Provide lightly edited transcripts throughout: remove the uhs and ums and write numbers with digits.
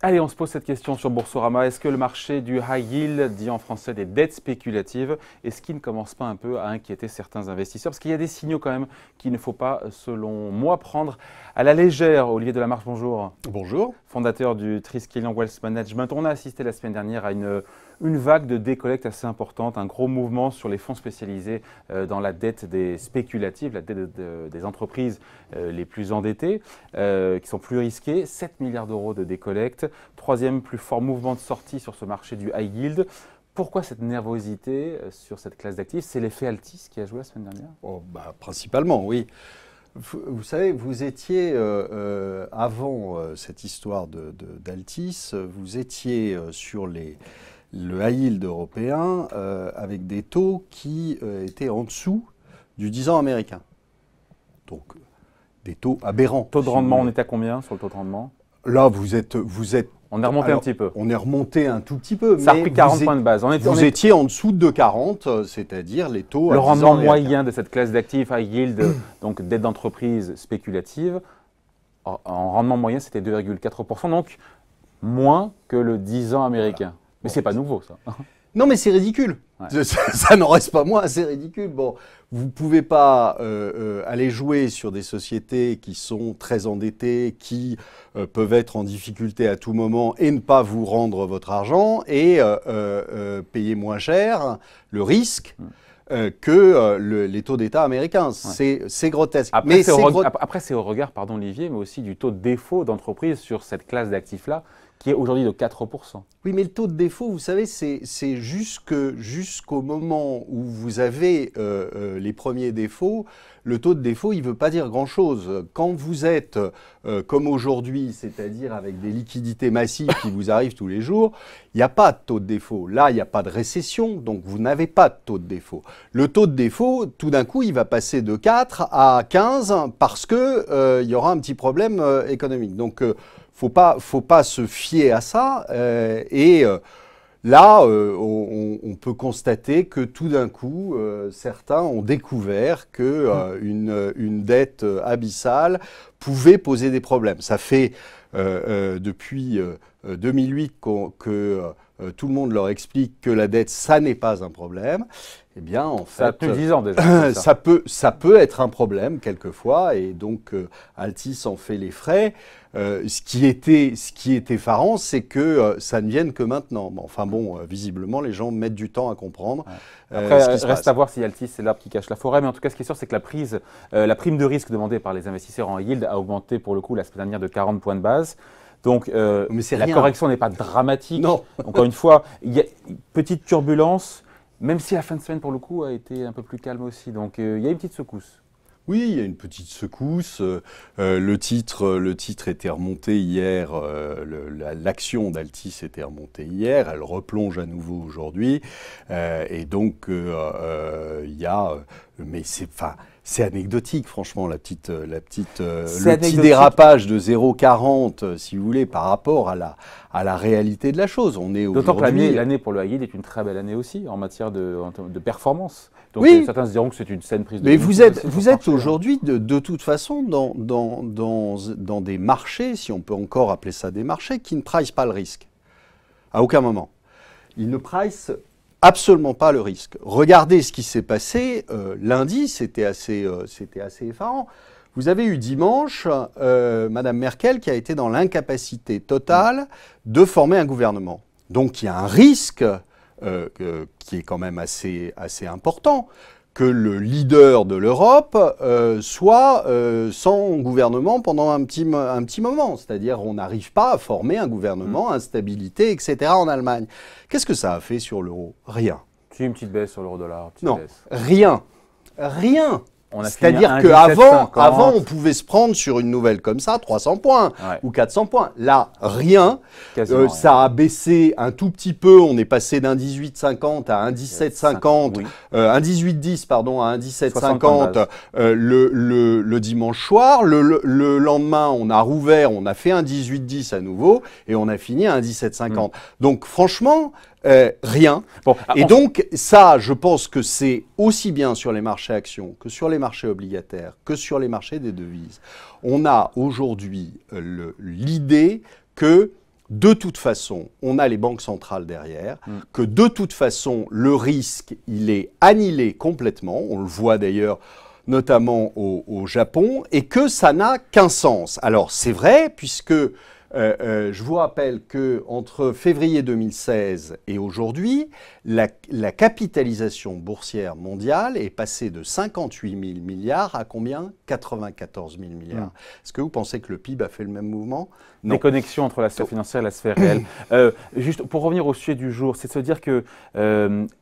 Allez, on se pose cette question sur Boursorama. Est-ce que le marché du high yield, dit en français des dettes spéculatives, est-ce qu'il ne commence pas un peu à inquiéter certains investisseurs? Parce qu'il y a des signaux quand même qu'il ne faut pas, selon moi, prendre à la légère. Olivier Delamarche, bonjour. Bonjour. Fondateur du Triskelion Wealth Management. On a assisté la semaine dernière à une vague de décollecte assez importante, un gros mouvement sur les fonds spécialisés dans la dette des spéculatives, la dette des entreprises les plus endettées, qui sont plus risquées. 7 milliards d'euros de décollecte. Troisième plus fort mouvement de sortie sur ce marché du high yield. Pourquoi cette nervosité sur cette classe d'actifs? C'est l'effet Altis qui a joué la semaine dernière? Principalement, oui. Vous savez, vous étiez, avant cette histoire d'Altis, vous étiez sur le high yield européen avec des taux qui étaient en dessous du 10 ans américain. Donc, des taux aberrants. Taux de rendement, on est à combien sur le taux de rendement? Là, vous êtes. On est remonté un petit peu. On est remonté un tout petit peu. Ça a repris 40 points de base. Vous étiez en dessous de 2,40, c'est-à-dire les taux. Le rendement moyen de cette classe d'actifs high yield, donc dette d'entreprise spéculative, en rendement moyen, c'était 2,4%, donc moins que le 10 ans américain. Mais c'est pas nouveau, ça. Non, mais c'est ridicule. Ouais. Ça n'en reste pas moins, c'est ridicule. Bon, vous ne pouvez pas aller jouer sur des sociétés qui sont très endettées, qui peuvent être en difficulté à tout moment et ne pas vous rendre votre argent et payer moins cher le risque que les taux d'État américains. Ouais. C'est grotesque. Après, c'est au regard, pardon Olivier, mais aussi du taux de défaut d'entreprise sur cette classe d'actifs-là, qui est aujourd'hui de 4%. Oui, mais le taux de défaut, vous savez, c'est jusqu'au moment où vous avez les premiers défauts, le taux de défaut, il ne veut pas dire grand-chose. Quand vous êtes comme aujourd'hui, c'est-à-dire avec des liquidités massives qui vous arrivent tous les jours, il n'y a pas de taux de défaut. Là, il n'y a pas de récession, donc vous n'avez pas de taux de défaut. Le taux de défaut, tout d'un coup, il va passer de 4 à 15 parce qu'il y aura un petit problème économique. Donc, faut pas se fier à ça. Là, on peut constater que tout d'un coup, certains ont découvert qu'une dette abyssale pouvait poser des problèmes. Ça fait depuis 2008 que tout le monde leur explique que la dette, ça n'est pas un problème. Eh bien, en fait, ça a plus de 10 ans déjà. ça peut être un problème quelquefois, et donc Altis en fait les frais. Ce qui est effarant, c'est que ça ne vienne que maintenant. Enfin bon, visiblement, les gens mettent du temps à comprendre. Ouais. Après, reste à voir si Altis, c'est l'arbre qui cache la forêt. Mais en tout cas, ce qui est sûr, c'est que la prime de risque demandée par les investisseurs en yield a augmenté pour le coup la semaine dernière de 40 points de base. Donc, la correction n'est pas dramatique. Non. Encore une fois, il y a une petite turbulence, même si la fin de semaine, pour le coup, a été un peu plus calme aussi. Donc, il y a une petite secousse. Oui, il y a une petite secousse. Le titre était remonté hier. L'action d'Altis était remontée hier. Elle replonge à nouveau aujourd'hui. Et donc, il y a... Mais c'est anecdotique, franchement, le petit dérapage de 0,40, si vous voulez, par rapport à la réalité de la chose. D'autant que l'année pour le high yield est une très belle année aussi en matière de performance. Donc oui. Certains se diront que c'est une saine prise de risque. Mais vous êtes aujourd'hui, de toute façon, dans des marchés, si on peut encore appeler ça des marchés, qui ne pricent pas le risque. À aucun moment. Ils ne pricent absolument pas le risque. Regardez ce qui s'est passé lundi, c'était assez effarant. Vous avez eu dimanche Madame Merkel qui a été dans l'incapacité totale de former un gouvernement. Donc il y a un risque qui est quand même assez important, que le leader de l'Europe soit sans gouvernement pendant un petit moment. C'est-à-dire on n'arrive pas à former un gouvernement, instabilité, etc. en Allemagne. Qu'est-ce que ça a fait sur l'euro? Rien. C'est une petite baisse sur l'euro-dollar. Non, rien. Rien. C'est-à-dire qu'avant, on pouvait se prendre sur une nouvelle comme ça, 300 points ou 400 points. Là, rien. Ça a baissé un tout petit peu. On est passé d'un 18,50 à un 17,50, un 18,10 pardon, à un 17,50 le dimanche soir. Le lendemain, on a rouvert, on a fait un 18,10 à nouveau et on a fini à un 17,50. Donc franchement, Rien. Bon, Et donc, ça, je pense que c'est aussi bien sur les marchés actions que sur les marchés obligataires, que sur les marchés des devises. On a aujourd'hui l'idée que de toute façon, on a les banques centrales derrière, que de toute façon, le risque, il est annihilé complètement. On le voit d'ailleurs notamment au Japon, et que ça n'a qu'un sens. Alors, c'est vrai, puisque je vous rappelle qu'entre février 2016 et aujourd'hui, la capitalisation boursière mondiale est passée de 58 000 milliards à combien? 94 000 milliards. Est-ce que vous pensez que le PIB a fait le même mouvement? Non. Des connexions entre la sphère financière et la sphère réelle. Juste pour revenir au sujet du jour, c'est de se dire que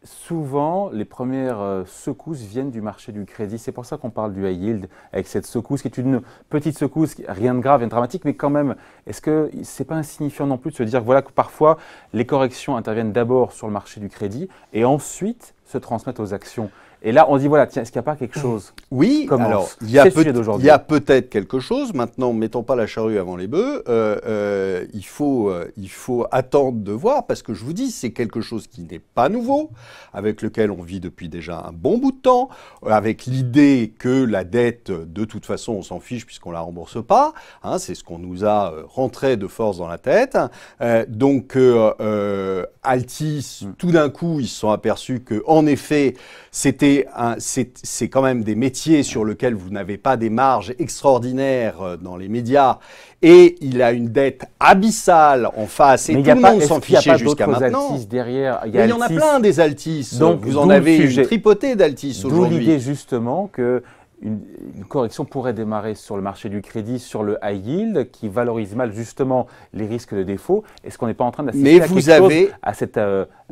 souvent, les premières secousses viennent du marché du crédit. C'est pour ça qu'on parle du high yield avec cette secousse qui est une petite secousse, rien de grave, rien de dramatique, mais quand même, est-ce que c'est pas insignifiant non plus de se dire voilà, que parfois les corrections interviennent d'abord sur le marché du crédit et ensuite se transmettent aux actions? Et là, on dit, voilà, tiens, est-ce qu'il n'y a pas quelque chose? Oui, alors, il y a peut-être quelque chose. Maintenant, mettons pas la charrue avant les bœufs. Il faut attendre de voir, parce que je vous dis, c'est quelque chose qui n'est pas nouveau, avec lequel on vit depuis déjà un bon bout de temps, avec l'idée que la dette, de toute façon, on s'en fiche puisqu'on la rembourse pas. Hein, c'est ce qu'on nous a rentré de force dans la tête. Donc, Altis, tout d'un coup, ils se sont aperçus que, en effet, c'est quand même des métiers sur lesquels vous n'avez pas des marges extraordinaires dans les médias, et il a une dette abyssale en face, et tout le monde s'en fichait jusqu'à maintenant. Derrière, il y en a plein des Altis, donc vous en avez une tripotée d'Altis aujourd'hui. D'où l'idée justement que une correction pourrait démarrer sur le marché du crédit, sur le high yield, qui valorise mal justement les risques de défaut. Est-ce qu'on n'est pas en train d'assister à quelque chose, à cette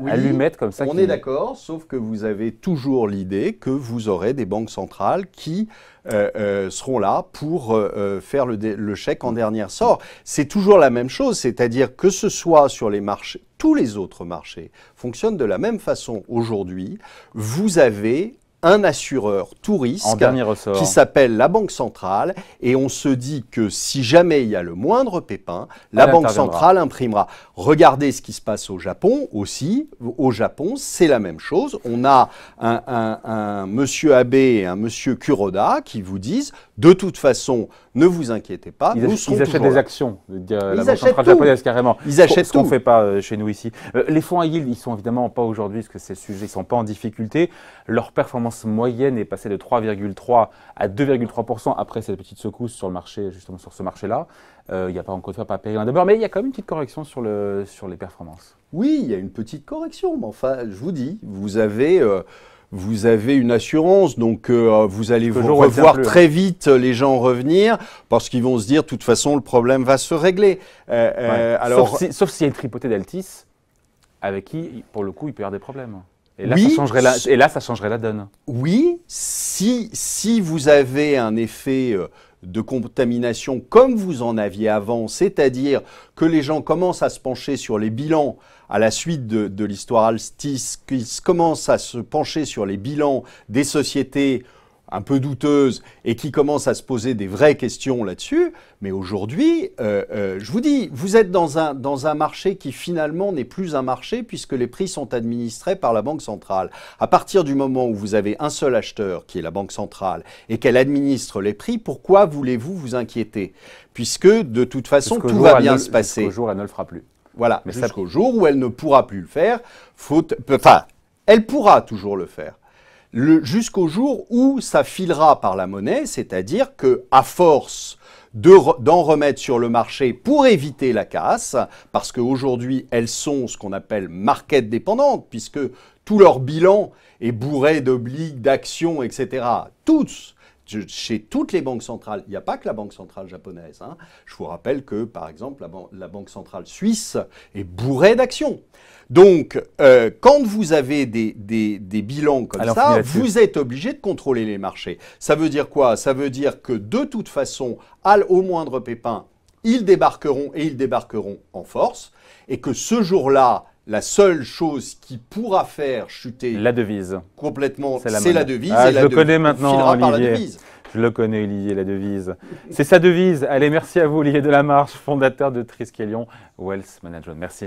allumette comme ça? On est d'accord, sauf que vous avez toujours l'idée que vous aurez des banques centrales qui seront là pour faire le chèque en dernier sort. C'est toujours la même chose, c'est-à-dire que ce soit sur les marchés, tous les autres marchés fonctionnent de la même façon aujourd'hui. Vous avez un assureur tout risque qui s'appelle la Banque centrale, et on se dit que si jamais il y a le moindre pépin, la Banque centrale imprimera. Regardez ce qui se passe au Japon aussi. Au Japon, c'est la même chose. On a un monsieur Abe et un monsieur Kuroda qui vous disent de toute façon, ne vous inquiétez pas, ils achètent des actions. La Banque centrale japonaise carrément. Ils achètent ce qu'on ne fait pas chez nous ici. Les fonds high yield, ils sont évidemment pas aujourd'hui, parce que ces sujets ne sont pas en difficulté. Leur performance moyenne est passée de 3,3 à 2,3% après cette petite secousse sur le marché, justement sur ce marché-là. Il n'y a pas encore une fois pas péril d'abord, mais il y a quand même une petite correction sur les performances. Oui, il y a une petite correction, mais enfin, je vous dis, vous avez une assurance, donc vous allez vous revoir très vite les gens revenir, parce qu'ils vont se dire, de toute façon, le problème va se régler. Alors, sauf s'il y a une tripotée d'Altis, avec qui, pour le coup, il peut y avoir des problèmes. Et là, oui, ça changerait la donne. Oui, si vous avez un effet de contamination comme vous en aviez avant, c'est-à-dire que les gens commencent à se pencher sur les bilans à la suite de l'histoire Altis, qu'ils commencent à se pencher sur les bilans des sociétés un peu douteuses et qui commencent à se poser des vraies questions là-dessus. Mais aujourd'hui, je vous dis, vous êtes dans un marché qui finalement n'est plus un marché, puisque les prix sont administrés par la Banque centrale. À partir du moment où vous avez un seul acheteur, qui est la Banque centrale, et qu'elle administre les prix, pourquoi voulez-vous vous inquiéter? Puisque de toute façon, tout va bien se passer. Jusqu'au jour, elle ne le fera plus. Voilà, jusqu'au jour où elle ne pourra plus le faire. Elle pourra toujours le faire. Jusqu'au jour où ça filera par la monnaie, c'est-à-dire qu'à force d'en remettre sur le marché pour éviter la casse, parce qu'aujourd'hui, elles sont ce qu'on appelle market dépendantes, puisque tout leur bilan est bourré d'obligues, d'actions, etc. Chez toutes les banques centrales, il n'y a pas que la Banque centrale japonaise. Hein. Je vous rappelle que, par exemple, la Banque centrale suisse est bourrée d'actions. Donc, quand vous avez des bilans comme ça, vous êtes obligé de contrôler les marchés. Ça veut dire quoi? Ça veut dire que, de toute façon, au moindre pépin, ils débarqueront, et ils débarqueront en force, et que ce jour-là, la seule chose qui pourra faire chuter la devise complètement, c'est la devise. Ah, je le connais maintenant, Olivier. Je le connais, Olivier, la devise. C'est sa devise. Allez, merci à vous, Olivier Delamarche, fondateur de Triskelion Wealth Management. Merci.